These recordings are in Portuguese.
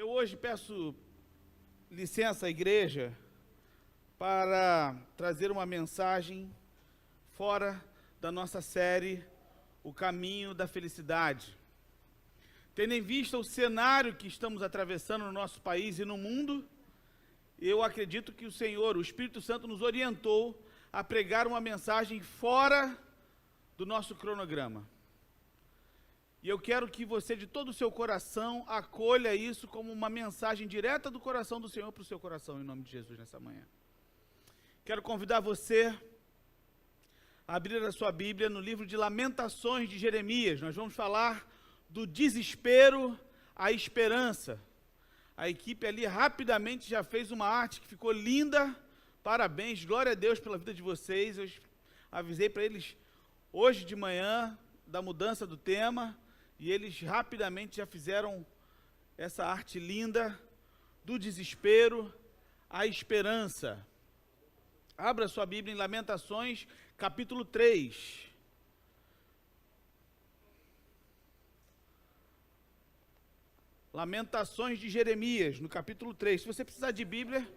Eu hoje peço licença à igreja para trazer uma mensagem fora da nossa série O Caminho da Felicidade. Tendo em vista o cenário que estamos atravessando no nosso país e no mundo, eu acredito que o Senhor, o Espírito Santo, nos orientou a pregar uma mensagem fora do nosso cronograma. E eu quero que você, de todo o seu coração, acolha isso como uma mensagem direta do coração do Senhor para o seu coração, em nome de Jesus, nessa manhã. Quero convidar você a abrir a sua Bíblia no livro de Lamentações de Jeremias. Nós vamos falar do desespero à esperança. A equipe ali rapidamente já fez uma arte que ficou linda. Parabéns, glória a Deus pela vida de vocês. Eu avisei para eles hoje de manhã da mudança do tema. E eles rapidamente já fizeram essa arte linda do desespero à esperança. Abra sua Bíblia em Lamentações, capítulo 3. Lamentações de Jeremias, no capítulo 3. Se você precisar de Bíblia,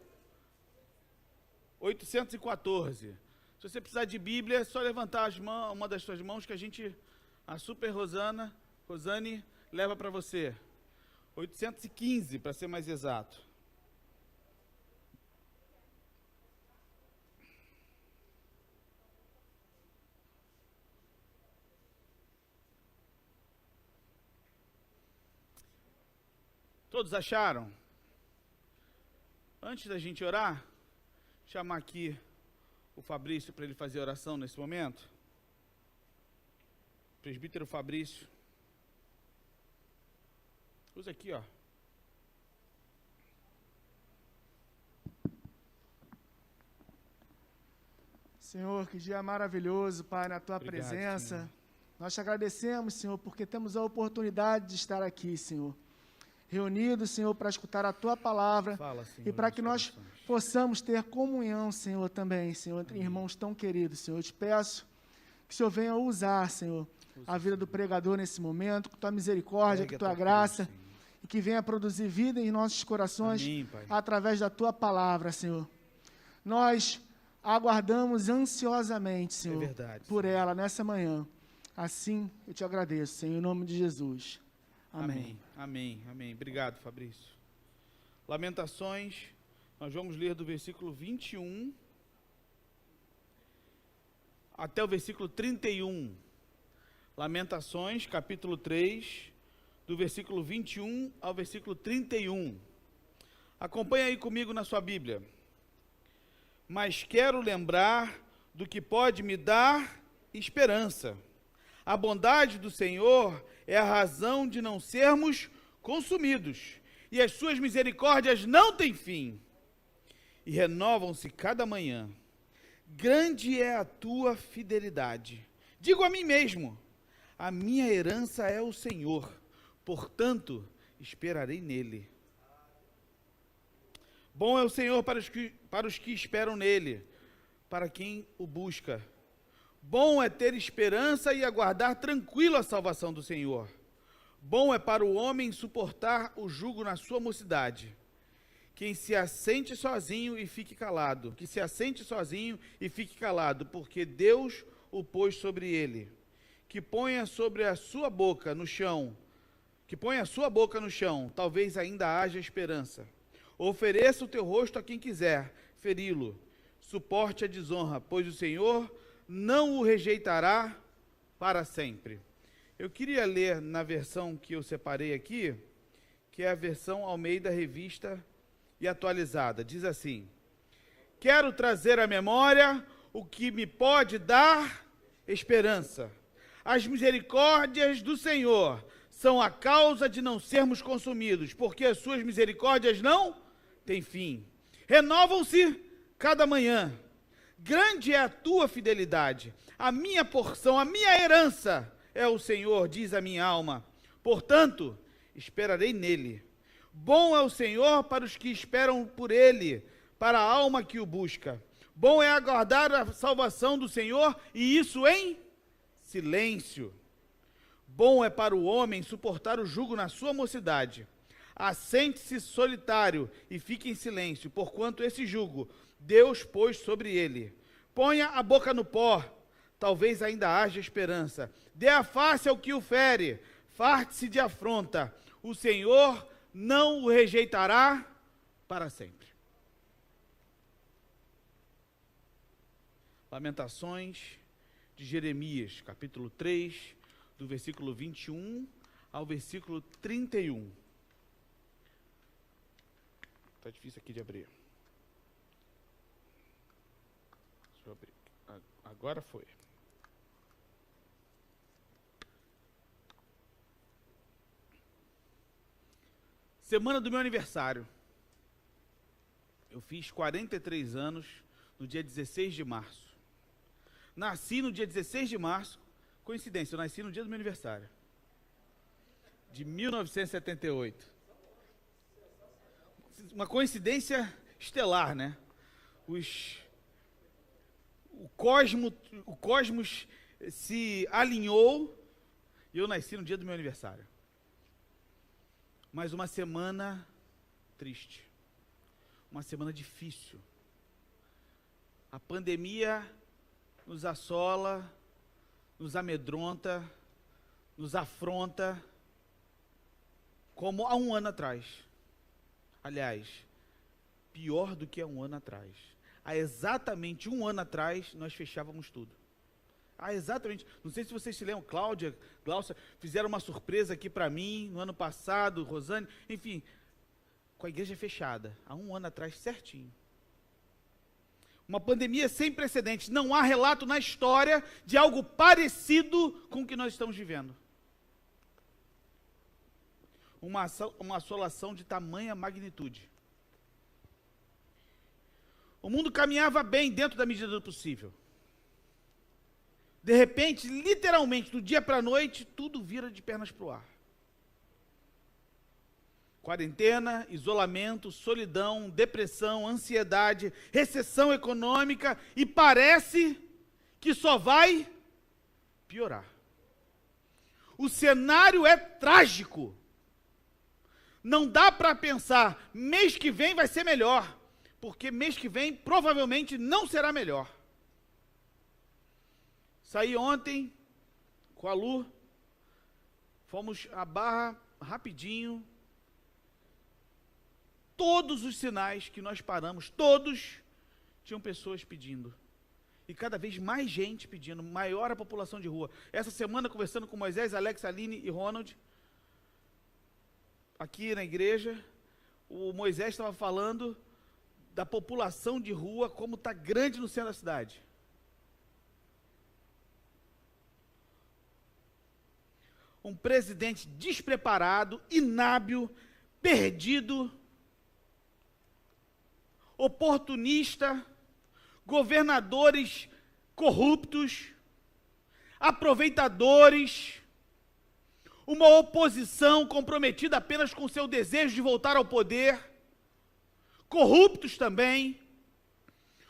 814. Se você precisar de Bíblia, é só levantar uma das suas mãos que a Super Rosane leva para você. 815, para ser mais exato. Todos acharam? Antes da gente orar, chamar aqui o Fabrício para ele fazer oração nesse momento. Presbítero Fabrício. Usa aqui, ó. Senhor, que dia maravilhoso, Pai, na Tua Obrigado, presença. Senhor. Nós te agradecemos, Senhor, porque temos a oportunidade de estar aqui, Senhor. Reunidos, Senhor, para escutar a Tua palavra. Fala, Senhor, e para que nós corações. possamos ter comunhão, Senhor, também, Senhor, entre irmãos tão queridos, Senhor. Eu te peço que o Senhor venha usar, Senhor, a vida do pregador nesse momento, com Tua misericórdia, com Tua graça, e que venha produzir vida em nossos corações. Amém, Pai. Através da Tua palavra, Senhor. Nós aguardamos ansiosamente, Senhor, verdade, por Senhor. ela nessa manhã. Assim, eu te agradeço, Senhor, em nome de Jesus. Amém. Amém. Amém. Obrigado, Fabrício. Lamentações, nós vamos ler do versículo 21 até o versículo 31. Lamentações, capítulo 3, do versículo 21 ao versículo 31. Acompanhe aí comigo na sua Bíblia. Mas quero lembrar do que pode me dar esperança. A bondade do Senhor é a razão de não sermos consumidos, e as suas misericórdias não têm fim, e renovam-se cada manhã. Grande é a tua fidelidade. Digo a mim mesmo, a minha herança é o Senhor, portanto, esperarei nele. Bom é o Senhor para os que esperam nele, para quem o busca. Bom é ter esperança e aguardar tranquilo a salvação do Senhor. Bom é para o homem suportar o jugo na sua mocidade. Que se assente sozinho e fique calado, porque Deus o pôs sobre ele. Que ponha a sua boca no chão, talvez ainda haja esperança. Ofereça o teu rosto a quem quiser feri-lo. Suporte a desonra, pois o Senhor não o rejeitará para sempre. Eu queria ler na versão que eu separei aqui, que é a versão Almeida Revista e Atualizada. Diz assim: quero trazer à memória o que me pode dar esperança. As misericórdias do Senhor são a causa de não sermos consumidos, porque as suas misericórdias não têm fim. Renovam-se cada manhã. Grande é a tua fidelidade. A minha porção, a minha herança é o Senhor, diz a minha alma. Portanto, esperarei nele. Bom é o Senhor para os que esperam por ele, para a alma que o busca. Bom é aguardar a salvação do Senhor, e isso em silêncio. Bom é para o homem suportar o jugo na sua mocidade. Assente-se solitário e fique em silêncio, porquanto esse jugo Deus pôs sobre ele. Ponha a boca no pó, talvez ainda haja esperança. Dê a face ao que o fere, farte-se de afronta. O Senhor não o rejeitará para sempre. Lamentações de Jeremias, capítulo 3, do versículo 21 ao versículo 31. Está difícil aqui de abrir. Deixa eu abrir. Agora foi. Semana do meu aniversário. Eu fiz 43 anos no dia 16 de março. Nasci no dia 16 de março. Coincidência, eu nasci no dia do meu aniversário. De 1978. Uma coincidência estelar, né? O cosmos se alinhou e eu nasci no dia do meu aniversário. Mas uma semana triste. Uma semana difícil. A pandemia nos assola, nos amedronta, nos afronta, como há um ano atrás. Aliás, pior do que há um ano atrás. Há exatamente um ano atrás, nós fechávamos tudo. Há exatamente, não sei se vocês se lembram, Cláudia, Glaucia, fizeram uma surpresa aqui para mim, no ano passado, Rosane, enfim, com a igreja fechada, há um ano atrás, certinho. Uma pandemia sem precedentes, não há relato na história de algo parecido com o que nós estamos vivendo. Uma assolação de tamanha magnitude. O mundo caminhava bem dentro da medida do possível. De repente, literalmente, do dia para a noite, tudo vira de pernas para o ar. Quarentena, isolamento, solidão, depressão, ansiedade, recessão econômica e parece que só vai piorar. O cenário é trágico. Não dá para pensar, mês que vem vai ser melhor, porque mês que vem provavelmente não será melhor. Saí ontem com a Lu, fomos à Barra rapidinho. Todos os sinais que nós paramos, todos tinham pessoas pedindo. E cada vez mais gente pedindo, maior a população de rua. Essa semana, conversando com Moisés, Alex, Aline e Ronald, aqui na igreja, o Moisés estava falando da população de rua, como está grande no centro da cidade. Um presidente despreparado, inábil, perdido, oportunista, governadores corruptos, aproveitadores, uma oposição comprometida apenas com seu desejo de voltar ao poder, corruptos também,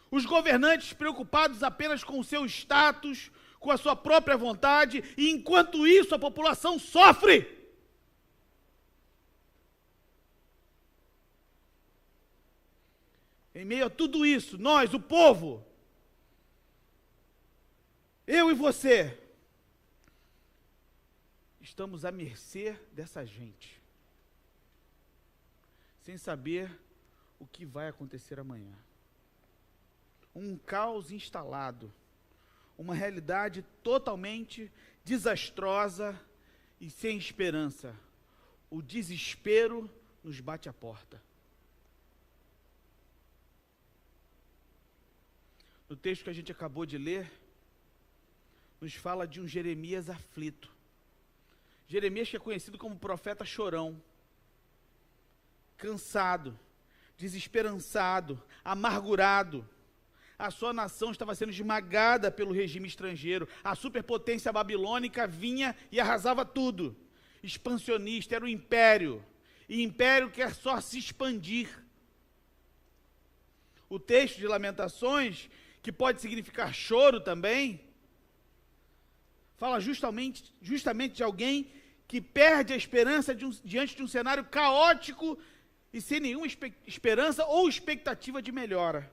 os governantes preocupados apenas com o seu status, com a sua própria vontade, e enquanto isso a população sofre. Em meio a tudo isso, nós, o povo, eu e você, estamos à mercê dessa gente, sem saber o que vai acontecer amanhã. Um caos instalado, uma realidade totalmente desastrosa e sem esperança. O desespero nos bate à porta. No texto que a gente acabou de ler, nos fala de um Jeremias aflito. Jeremias, que é conhecido como profeta chorão, cansado, desesperançado, amargurado. A sua nação estava sendo esmagada pelo regime estrangeiro. A superpotência babilônica vinha e arrasava tudo. Expansionista, era o império. E império quer só se expandir. O texto de Lamentações, que pode significar choro também, fala justamente de alguém que perde a esperança diante de um cenário caótico e sem nenhuma esperança ou expectativa de melhora.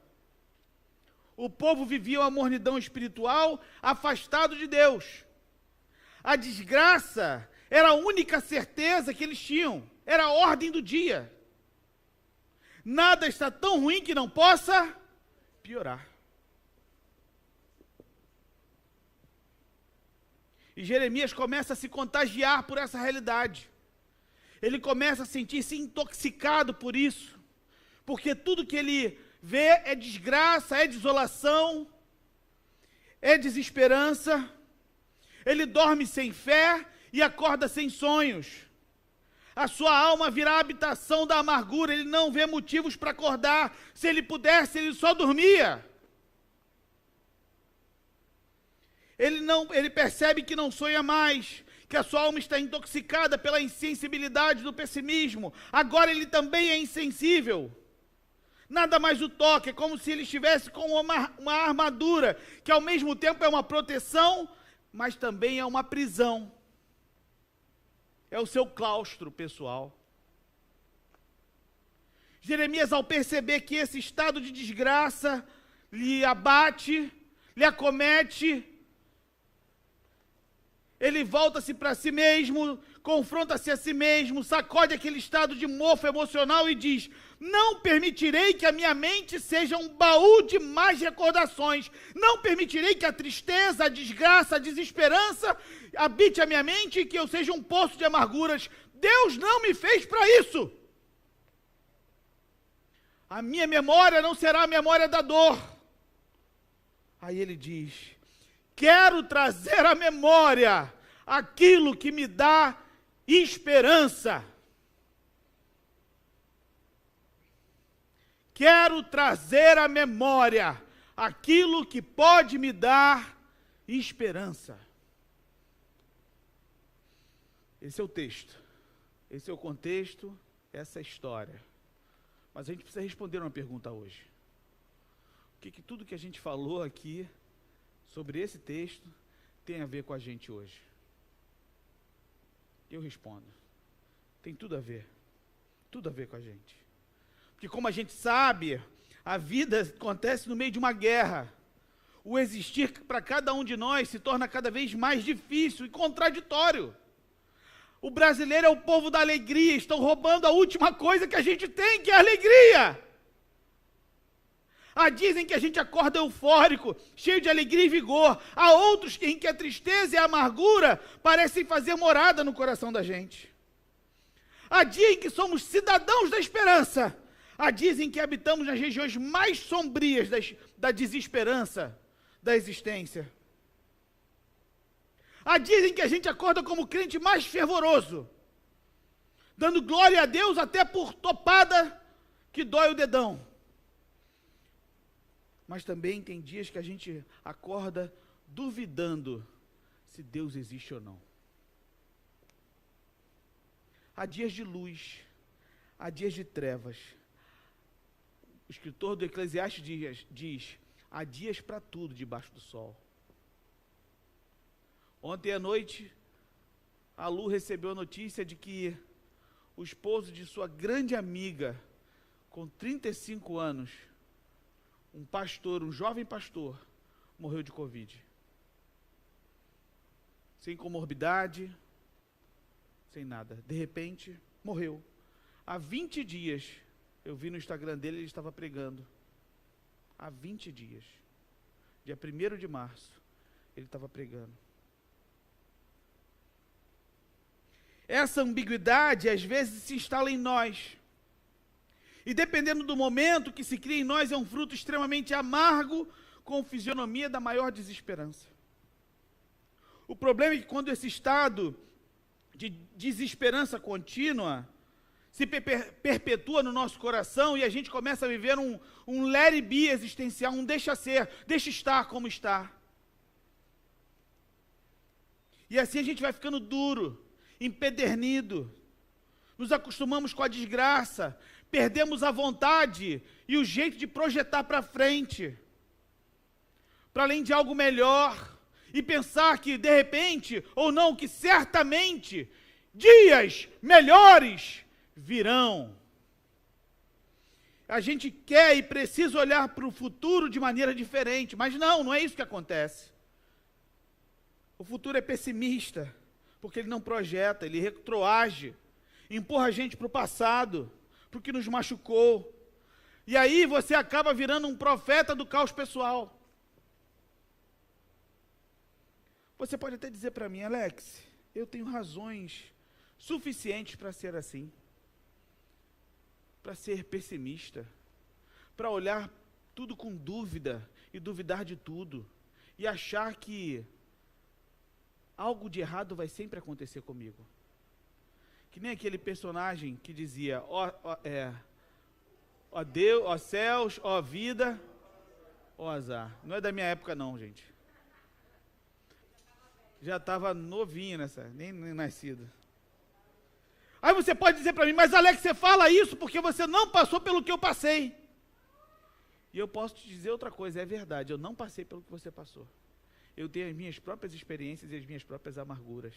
O povo vivia uma mornidão espiritual, afastado de Deus. A desgraça era a única certeza que eles tinham, era a ordem do dia. Nada está tão ruim que não possa piorar. E Jeremias começa a se contagiar por essa realidade. Ele começa a sentir-se intoxicado por isso, porque tudo que ele vê é desgraça, é desolação, é desesperança. Ele dorme sem fé e acorda sem sonhos. A sua alma virá a habitação da amargura, ele não vê motivos para acordar. Se ele pudesse, ele só dormia. Ele percebe que não sonha mais, que a sua alma está intoxicada pela insensibilidade do pessimismo. Agora ele também é insensível. Nada mais o toca, é como se ele estivesse com uma armadura, que ao mesmo tempo é uma proteção, mas também é uma prisão. É o seu claustro pessoal. Jeremias, ao perceber que esse estado de desgraça lhe abate, lhe acomete, ele volta-se para si mesmo, confronta-se a si mesmo, sacode aquele estado de mofo emocional e diz: não permitirei que a minha mente seja um baú de más recordações, não permitirei que a tristeza, a desgraça, a desesperança habite a minha mente e que eu seja um poço de amarguras. Deus não me fez para isso. A minha memória não será a memória da dor. Aí ele diz: quero trazer à memória aquilo que me dá esperança. Quero trazer à memória aquilo que pode me dar esperança. Esse é o texto, esse é o contexto, essa é a história. Mas a gente precisa responder uma pergunta hoje. O que tudo que a gente falou aqui sobre esse texto tem a ver com a gente hoje? Eu respondo: tem tudo a ver com a gente. Porque como a gente sabe, a vida acontece no meio de uma guerra. O existir para cada um de nós se torna cada vez mais difícil e contraditório. O brasileiro é o povo da alegria, estão roubando a última coisa que a gente tem, que é a alegria. Dizem que a gente acorda eufórico, cheio de alegria e vigor. Há outros em que a tristeza e a amargura parecem fazer morada no coração da gente. Há dias em que somos cidadãos da esperança. Há dias em que habitamos nas regiões mais sombrias da desesperança da existência. Há dias em que a gente acorda como crente mais fervoroso, dando glória a Deus até por topada que dói o dedão. Mas também tem dias que a gente acorda duvidando se Deus existe ou não. Há dias de luz, há dias de trevas. O escritor do Eclesiastes diz: há dias para tudo debaixo do sol. Ontem à noite, a Lu recebeu a notícia de que o esposo de sua grande amiga, com 35 anos, um pastor, um jovem pastor, morreu de Covid. Sem comorbidade, sem nada. De repente, morreu. Há 20 dias, eu vi no Instagram dele, ele estava pregando. Há 20 dias. Dia 1º de março, ele estava pregando. Essa ambiguidade, às vezes, se instala em nós. E dependendo do momento que se cria em nós, é um fruto extremamente amargo, com fisionomia da maior desesperança. O problema é que quando esse estado de desesperança contínua se perpetua no nosso coração e a gente começa a viver um let it be existencial, um deixa ser, deixa estar como está. E assim a gente vai ficando duro, empedernido, nos acostumamos com a desgraça, perdemos a vontade e o jeito de projetar para frente, para além de algo melhor, e pensar que de repente, ou não, que certamente, Dias melhores virão. A gente quer e precisa olhar para o futuro de maneira diferente, mas não é isso que acontece. O futuro é pessimista, porque ele não projeta, ele retroage, empurra a gente para o passado, para o que nos machucou. E aí você acaba virando um profeta do caos pessoal. Você pode até dizer para mim, Alex, eu tenho razões suficientes para ser assim, para ser pessimista, para olhar tudo com dúvida e duvidar de tudo, e achar que algo de errado vai sempre acontecer comigo. Que nem aquele personagem que dizia, ó Deus, ó céus, ó vida, ó azar. Não é da minha época não, gente. Já estava novinho nessa, nem nascido. Aí você pode dizer para mim, mas Alex, você fala isso porque você não passou pelo que eu passei. E eu posso te dizer outra coisa, é verdade, eu não passei pelo que você passou. Eu tenho as minhas próprias experiências e as minhas próprias amarguras.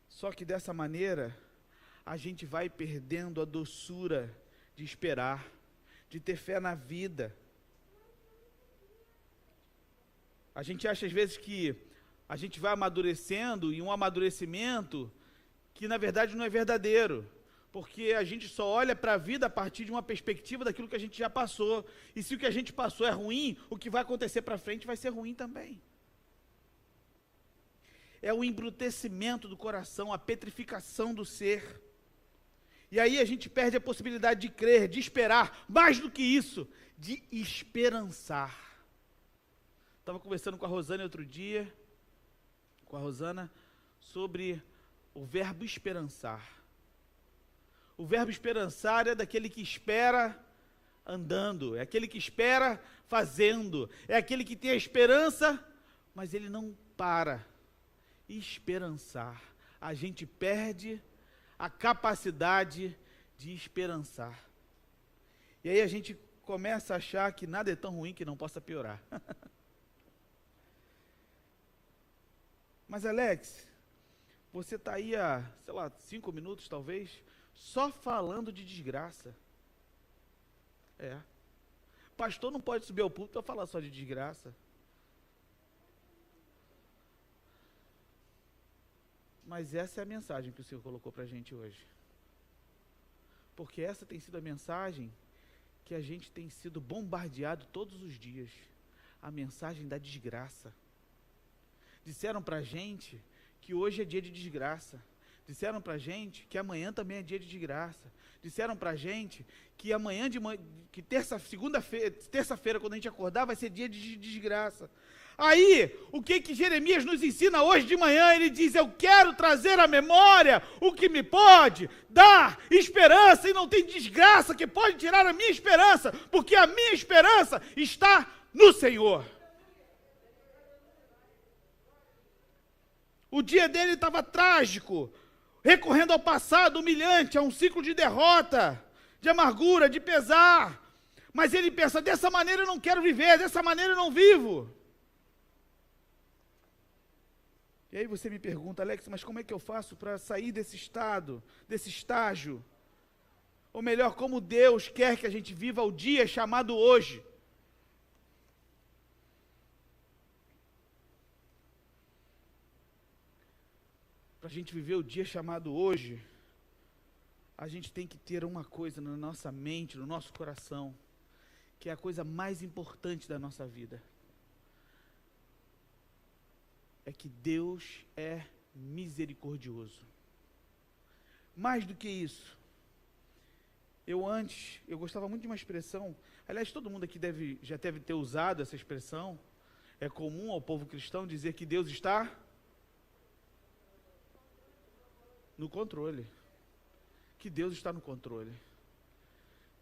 Só que dessa maneira, a gente vai perdendo a doçura de esperar, de ter fé na vida. A gente acha às vezes que a gente vai amadurecendo, e um amadurecimento que na verdade não é verdadeiro, porque a gente só olha para a vida a partir de uma perspectiva daquilo que a gente já passou, e se o que a gente passou é ruim, o que vai acontecer para frente vai ser ruim também. É o embrutecimento do coração, a petrificação do ser, e aí a gente perde a possibilidade de crer, de esperar, mais do que isso, de esperançar. Estava conversando com a Rosana outro dia, sobre o verbo esperançar. O verbo esperançar é daquele que espera andando, é aquele que espera fazendo, é aquele que tem a esperança, mas ele não para. Esperançar. A gente perde a capacidade de esperançar. E aí a gente começa a achar que nada é tão ruim que não possa piorar. Mas Alex, você está aí há, 5 minutos talvez, só falando de desgraça. Pastor não pode subir ao púlpito para falar só de desgraça. Mas essa é a mensagem que o Senhor colocou para a gente hoje. Porque essa tem sido a mensagem que a gente tem sido bombardeado todos os dias. A mensagem da desgraça. Disseram para a gente que hoje é dia de desgraça. Disseram para a gente que amanhã também é dia de desgraça. Disseram para a gente que amanhã, que terça-feira, quando a gente acordar, vai ser dia de desgraça. Aí, o que Jeremias nos ensina hoje de manhã? Ele diz, eu quero trazer à memória o que me pode dar esperança, e não tem desgraça que pode tirar a minha esperança, porque a minha esperança está no Senhor. O dia dele estava trágico, recorrendo ao passado humilhante, a um ciclo de derrota, de amargura, de pesar. Mas ele pensa, dessa maneira eu não quero viver, dessa maneira eu não vivo. E aí você me pergunta, Alex, mas como é que eu faço para sair desse estado, desse estágio? Ou melhor, como Deus quer que a gente viva o dia chamado hoje? Para a gente viver o dia chamado hoje, a gente tem que ter uma coisa na nossa mente, no nosso coração, que é a coisa mais importante da nossa vida. É que Deus é misericordioso. Mais do que isso, eu gostava muito de uma expressão, aliás, todo mundo aqui já deve ter usado essa expressão, é comum ao povo cristão dizer que Deus está no controle. Que Deus está no controle.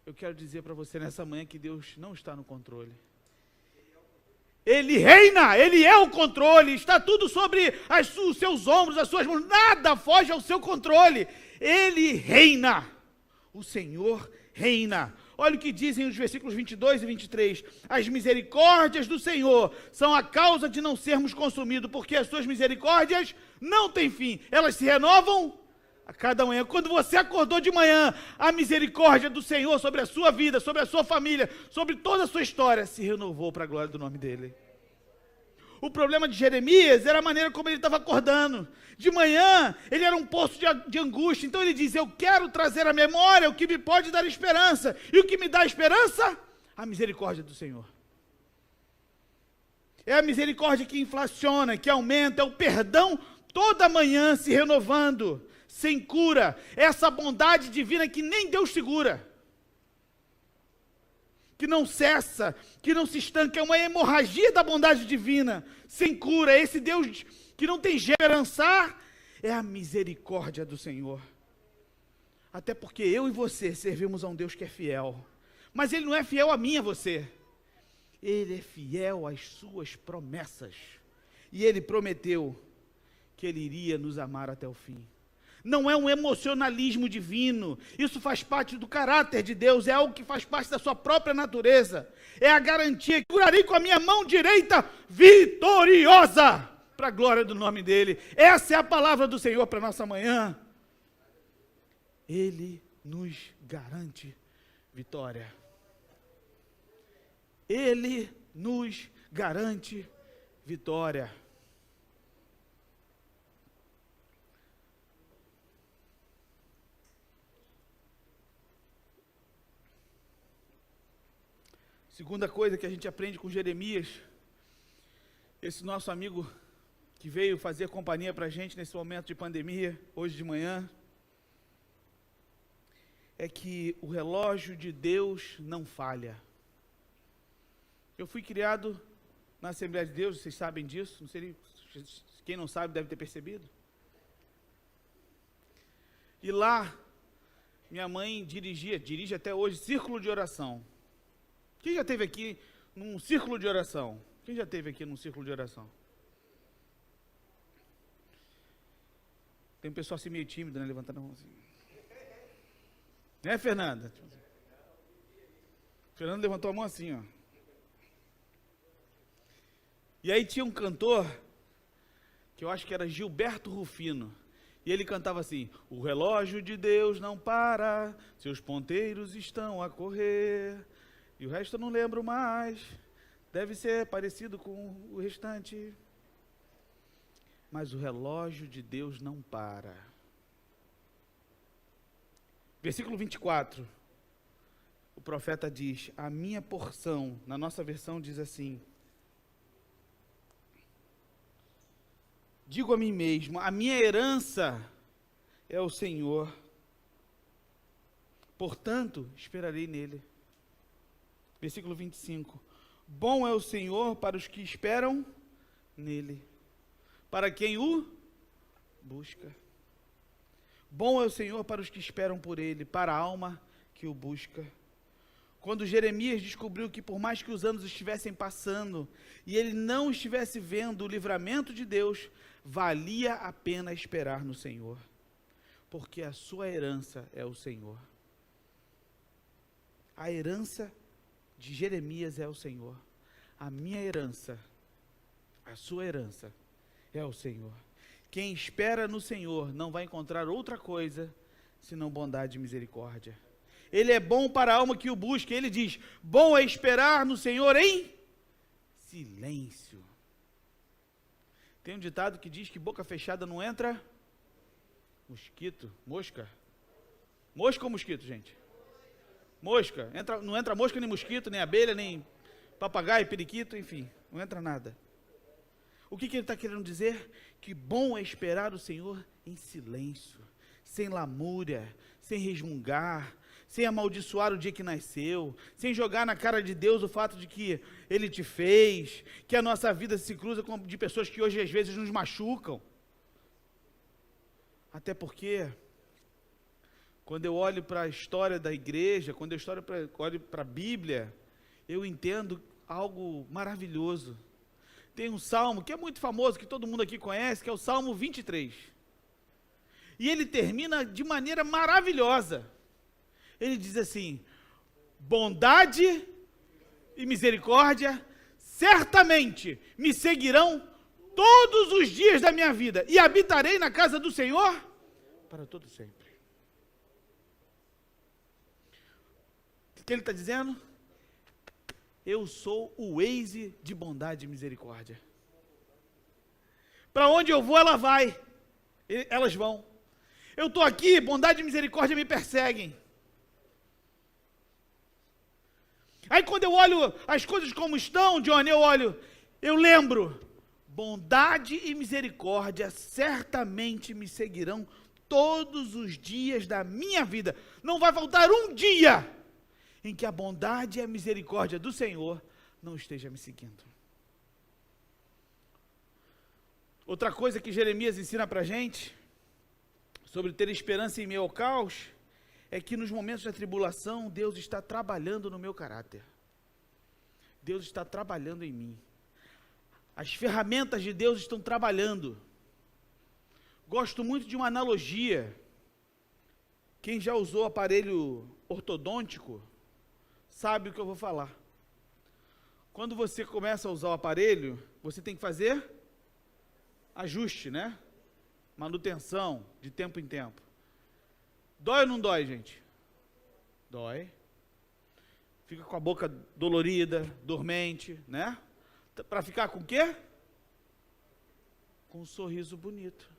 Eu quero dizer para você nessa manhã que Deus não está no controle. Ele reina, Ele é o controle, está tudo sobre os seus ombros, as suas mãos, nada foge ao seu controle. Ele reina, o Senhor reina. Olha o que dizem os versículos 22 e 23. As misericórdias do Senhor são a causa de não sermos consumidos, porque as suas misericórdias não tem fim. Elas se renovam a cada manhã. Quando você acordou de manhã, a misericórdia do Senhor sobre a sua vida, sobre a sua família, sobre toda a sua história, se renovou para a glória do nome dele. O problema de Jeremias era a maneira como ele estava acordando. De manhã, ele era um poço de angústia. Então ele diz, eu quero trazer à memória o que me pode dar esperança. E o que me dá esperança? A misericórdia do Senhor. É a misericórdia que inflaciona, que aumenta, é o perdão toda manhã se renovando, sem cura. É essa bondade divina que nem Deus segura. Que não cessa, que não se estanca, é uma hemorragia da bondade divina, sem cura. Esse Deus que não tem esperançar, é a misericórdia do Senhor. Até porque eu e você servimos a um Deus que é fiel, mas Ele não é fiel a mim e a você. Ele é fiel às suas promessas, e Ele prometeu que Ele iria nos amar até o fim. Não é um emocionalismo divino, isso faz parte do caráter de Deus, é algo que faz parte da sua própria natureza, é a garantia que curarei com a minha mão direita vitoriosa, para a glória do nome dEle. Essa é a palavra do Senhor para a nossa manhã. Ele nos garante vitória. Ele nos garante vitória. Segunda coisa que a gente aprende com Jeremias, esse nosso amigo que veio fazer companhia para a gente nesse momento de pandemia, hoje de manhã, é que o relógio de Deus não falha. Eu fui criado na Assembleia de Deus, vocês sabem disso, não sei, quem não sabe deve ter percebido. E lá, minha mãe dirige até hoje, círculo de oração. Quem já esteve aqui num círculo de oração? Quem já esteve aqui num círculo de oração? Tem um pessoal assim meio tímido, né? Levantando a mão assim. Né, Fernanda? Fernanda levantou a mão assim, ó. E aí tinha um cantor, que eu acho que era Gilberto Rufino, e ele cantava assim, o relógio de Deus não para, seus ponteiros estão a correr, e o resto eu não lembro mais, deve ser parecido com o restante, mas o relógio de Deus não para. Versículo 24, o profeta diz, a minha porção, na nossa versão diz assim, digo a mim mesmo, a minha herança é o Senhor, portanto, esperarei nele. Versículo 25, bom é o Senhor para os que esperam nele, para quem o busca. Bom é o Senhor para os que esperam por ele, para a alma que o busca. Quando Jeremias descobriu que por mais que os anos estivessem passando, e ele não estivesse vendo o livramento de Deus, valia a pena esperar no Senhor, porque a sua herança é o Senhor. A herança de Jeremias é o Senhor. A minha herança, a sua herança é o Senhor. Quem espera no Senhor não vai encontrar outra coisa senão bondade e misericórdia. Ele é bom para a alma que o busca. Ele diz, bom é esperar no Senhor em silêncio. Tem um ditado que diz que boca fechada não entra mosquito, mosca. Mosca ou mosquito, gente? Mosca. Não entra mosca, nem mosquito, nem abelha, nem papagaio, periquito, enfim, não entra nada. O que ele está querendo dizer? Que bom é esperar o Senhor em silêncio, sem lamúria, sem resmungar, sem amaldiçoar o dia que nasceu, sem jogar na cara de Deus o fato de que Ele te fez, que a nossa vida se cruza com de pessoas que hoje às vezes nos machucam. Até porque, quando eu olho para a história da igreja, quando eu olho para a Bíblia, eu entendo algo maravilhoso. Tem um salmo que é muito famoso, que todo mundo aqui conhece, que é o Salmo 23. E ele termina de maneira maravilhosa. Ele diz assim, bondade e misericórdia certamente me seguirão todos os dias da minha vida, e habitarei na casa do Senhor para todo sempre. O que ele está dizendo? Eu sou o Waze de bondade e misericórdia. Para onde eu vou, elas vão. Eu estou aqui, bondade e misericórdia me perseguem. Aí quando eu olho as coisas como estão, Johnny, eu lembro, bondade e misericórdia certamente me seguirão todos os dias da minha vida. Não vai faltar um dia em que a bondade e a misericórdia do Senhor não esteja me seguindo. Outra coisa que Jeremias ensina para a gente, sobre ter esperança em meio ao caos, é que nos momentos da tribulação, Deus está trabalhando no meu caráter. Deus está trabalhando em mim. As ferramentas de Deus estão trabalhando. Gosto muito de uma analogia. Quem já usou aparelho ortodôntico, sabe o que eu vou falar. Quando você começa a usar o aparelho, você tem que fazer ajuste, né? Manutenção, de tempo em tempo. Dói ou não dói, gente? Dói. Fica com a boca dolorida, dormente, né? Para ficar com o quê? Com um sorriso bonito.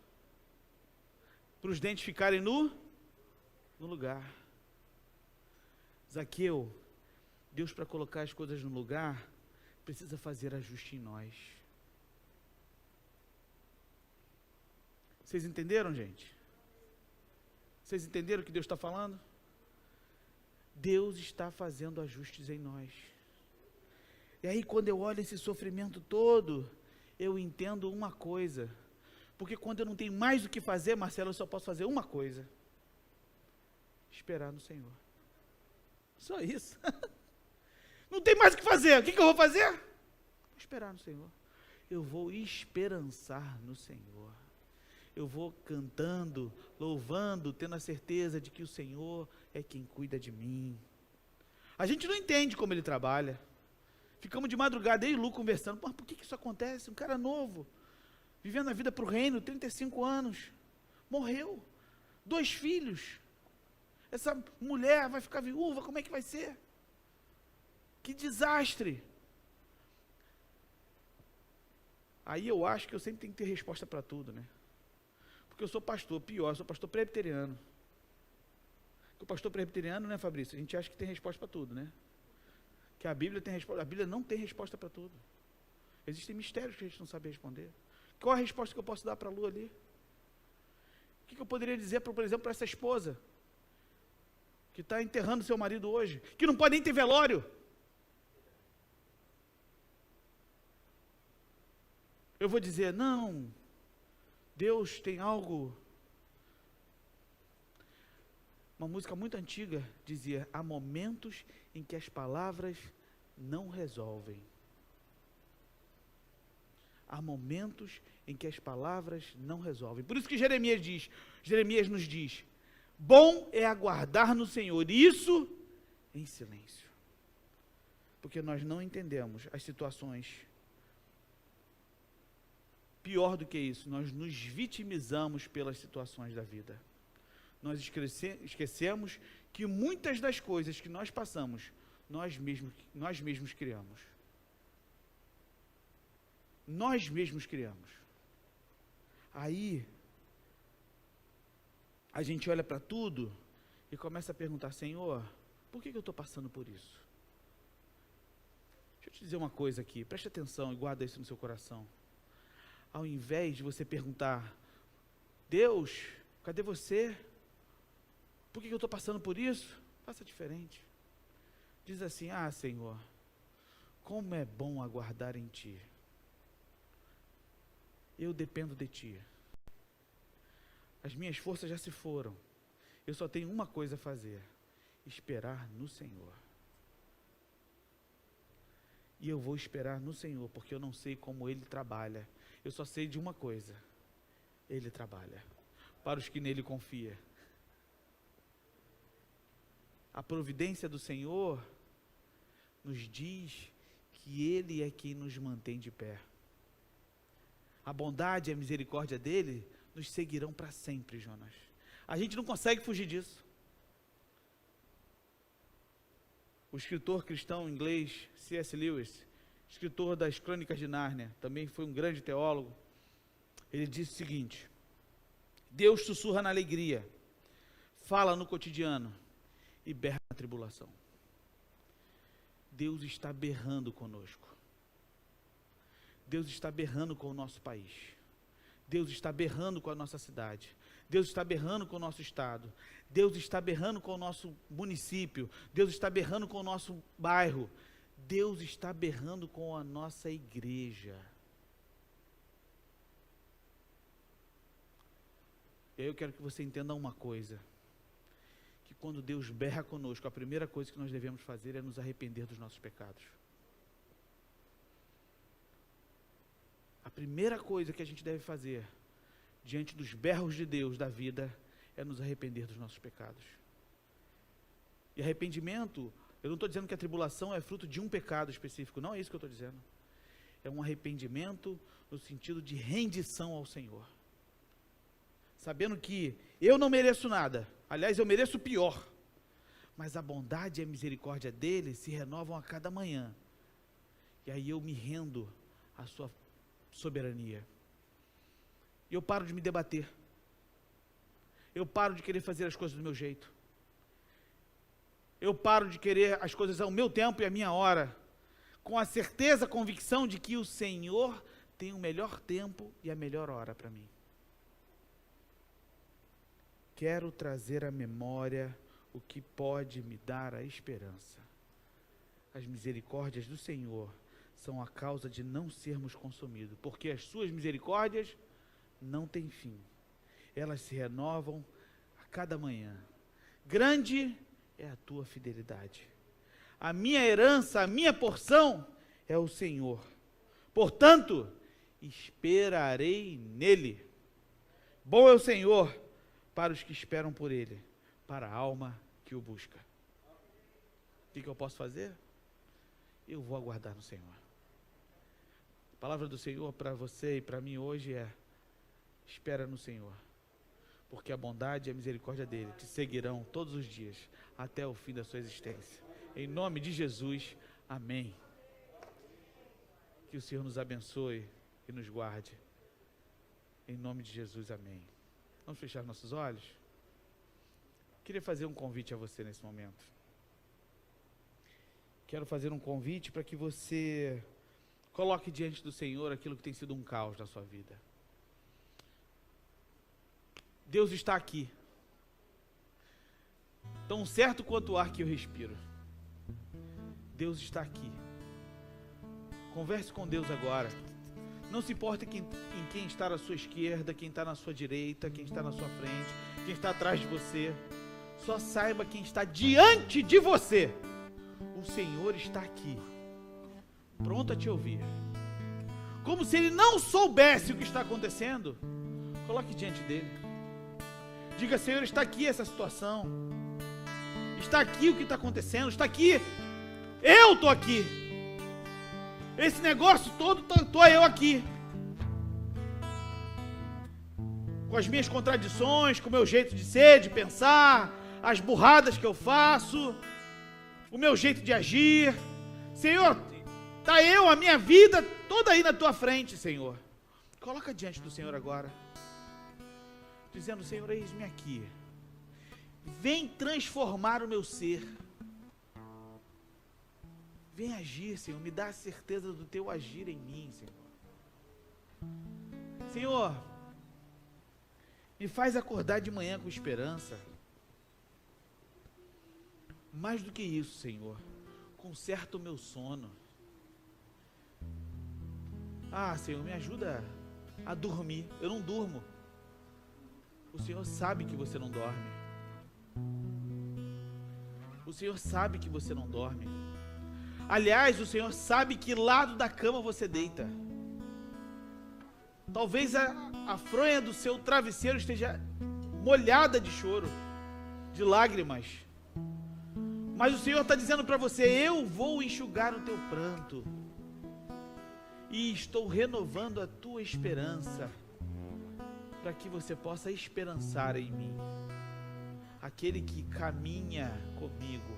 Para os dentes ficarem no lugar. Zaqueu, Deus, para colocar as coisas no lugar, precisa fazer ajuste em nós. Vocês entenderam, gente? Vocês entenderam o que Deus está falando? Deus está fazendo ajustes em nós. E aí, quando eu olho esse sofrimento todo, eu entendo uma coisa. Porque quando eu não tenho mais o que fazer, Marcelo, eu só posso fazer uma coisa: esperar no Senhor. Só isso. Não tem mais o que fazer. O que eu vou fazer? Vou esperar no Senhor. Eu vou esperançar no Senhor. Eu vou cantando, louvando, tendo a certeza de que o Senhor é quem cuida de mim. A gente não entende como Ele trabalha. Ficamos de madrugada, eu e Lu conversando. Mas por que isso acontece? Um cara novo, vivendo a vida para o reino, 35 anos, morreu, 2 filhos. Essa mulher vai ficar viúva, como é que vai ser? Que desastre. Aí eu acho que eu sempre tenho que ter resposta para tudo, né? Porque eu sou pastor, pior, eu sou pastor presbiteriano. Porque o pastor presbiteriano, né, Fabrício? A gente acha que tem resposta para tudo, né? Que a Bíblia tem resposta. A Bíblia não tem resposta para tudo. Existem mistérios que a gente não sabe responder. Qual a resposta que eu posso dar para a Lu ali? O que eu poderia dizer, por exemplo, para essa esposa que está enterrando seu marido hoje, que não pode nem ter velório? Eu vou dizer, não, Deus tem algo. Uma música muito antiga dizia: há momentos em que as palavras não resolvem. Há momentos em que as palavras não resolvem. Por isso que Jeremias nos diz: bom é aguardar no Senhor, isso em silêncio. Porque nós não entendemos as situações. Pior do que isso, nós nos vitimizamos pelas situações da vida. Nós esquecemos que muitas das coisas que nós passamos, nós mesmos criamos. Nós mesmos criamos. Aí, a gente olha para tudo e começa a perguntar: Senhor, por que eu estou passando por isso? Deixa eu te dizer uma coisa aqui, preste atenção e guarda isso no seu coração. Ao invés de você perguntar: Deus, cadê você? Por que eu estou passando por isso? Faça diferente. Diz assim: ah, Senhor, como é bom aguardar em Ti. Eu dependo de Ti. As minhas forças já se foram. Eu só tenho uma coisa a fazer: esperar no Senhor. E eu vou esperar no Senhor, porque eu não sei como Ele trabalha. Eu só sei de uma coisa: Ele trabalha para os que nele confiam. A providência do Senhor nos diz que Ele é quem nos mantém de pé. A bondade e a misericórdia dele nos seguirão para sempre, Jonas. A gente não consegue fugir disso. O escritor cristão inglês C.S. Lewis, escritor das Crônicas de Nárnia, também foi um grande teólogo, ele disse o seguinte: Deus sussurra na alegria, fala no cotidiano e berra na tribulação. Deus está berrando conosco. Deus está berrando com o nosso país. Deus está berrando com a nossa cidade. Deus está berrando com o nosso estado. Deus está berrando com o nosso município. Deus está berrando com o nosso bairro. Deus está berrando com a nossa igreja. E aí eu quero que você entenda uma coisa. Que quando Deus berra conosco, a primeira coisa que nós devemos fazer é nos arrepender dos nossos pecados. A primeira coisa que a gente deve fazer diante dos berros de Deus da vida é nos arrepender dos nossos pecados. E arrependimento, eu não estou dizendo que a tribulação é fruto de um pecado específico, não é isso que eu estou dizendo. É um arrependimento no sentido de rendição ao Senhor. Sabendo que eu não mereço nada, aliás, eu mereço o pior, mas a bondade e a misericórdia dele se renovam a cada manhã. E aí eu me rendo à sua soberania. E eu paro de me debater. Eu paro de querer fazer as coisas do meu jeito. Eu paro de querer as coisas ao meu tempo e à minha hora, com a certeza, a convicção de que o Senhor tem o melhor tempo e a melhor hora para mim. Quero trazer à memória o que pode me dar a esperança. As misericórdias do Senhor são a causa de não sermos consumidos, porque as suas misericórdias não têm fim. Elas se renovam a cada manhã. Grande é a tua fidelidade. A minha herança, a minha porção é o Senhor. Portanto, esperarei nele. Bom é o Senhor para os que esperam por ele, para a alma que o busca. O que eu posso fazer? Eu vou aguardar no Senhor. A palavra do Senhor para você e para mim hoje é: espera no Senhor, porque a bondade e a misericórdia dele te seguirão todos os dias, até o fim da sua existência. Em nome de Jesus, amém. Que o Senhor nos abençoe e nos guarde. Em nome de Jesus, amém. Vamos fechar nossos olhos? Queria fazer um convite a você nesse momento. Quero fazer um convite para que você coloque diante do Senhor aquilo que tem sido um caos na sua vida. Deus está aqui, tão certo quanto o ar que eu respiro. Deus está aqui. Converse com Deus agora. Não se importa em quem está à sua esquerda, quem está na sua direita, quem está na sua frente, quem está atrás de você. Só saiba quem está diante de você. O Senhor está aqui, pronto a te ouvir. Como se Ele não soubesse o que está acontecendo, coloque diante dEle. Diga: Senhor, está aqui essa situação. Está aqui o que está acontecendo. Está aqui. Eu estou aqui. Esse negócio todo, estou eu aqui. Com as minhas contradições, com o meu jeito de ser, de pensar, as burradas que eu faço, o meu jeito de agir. Senhor, está eu, a minha vida, toda aí na tua frente, Senhor. Coloca diante do Senhor agora, dizendo: Senhor, eis-me aqui. Vem transformar o meu ser. Vem agir, Senhor. Me dá a certeza do teu agir em mim, Senhor. Senhor, me faz acordar de manhã com esperança. Mais do que isso, Senhor, conserta o meu sono. Ah, Senhor, me ajuda a dormir. Eu não durmo. O Senhor sabe que você não dorme. O Senhor sabe que você não dorme. Aliás, o Senhor sabe que lado da cama você deita. Talvez a fronha do seu travesseiro esteja molhada de choro, de lágrimas. Mas o Senhor está dizendo para você: eu vou enxugar o teu pranto. e estou renovando a tua esperança, para que você possa esperançar em mim. Aquele que caminha comigo,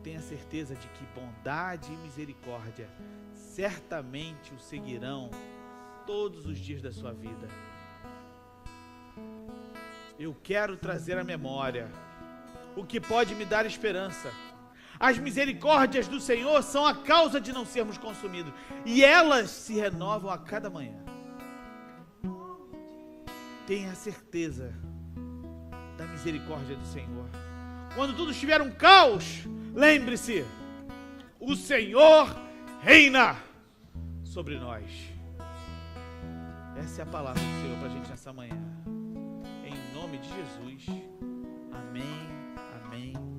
tenha certeza de que bondade e misericórdia certamente o seguirão todos os dias da sua vida. Eu quero trazer à memória o que pode me dar esperança. As misericórdias do Senhor são a causa de não sermos consumidos, e elas se renovam a cada manhã. Tenha certeza da misericórdia do Senhor. Quando tudo estiver um caos, lembre-se, o Senhor reina sobre nós. Essa é a palavra do Senhor para a gente nessa manhã. Em nome de Jesus. Amém, amém.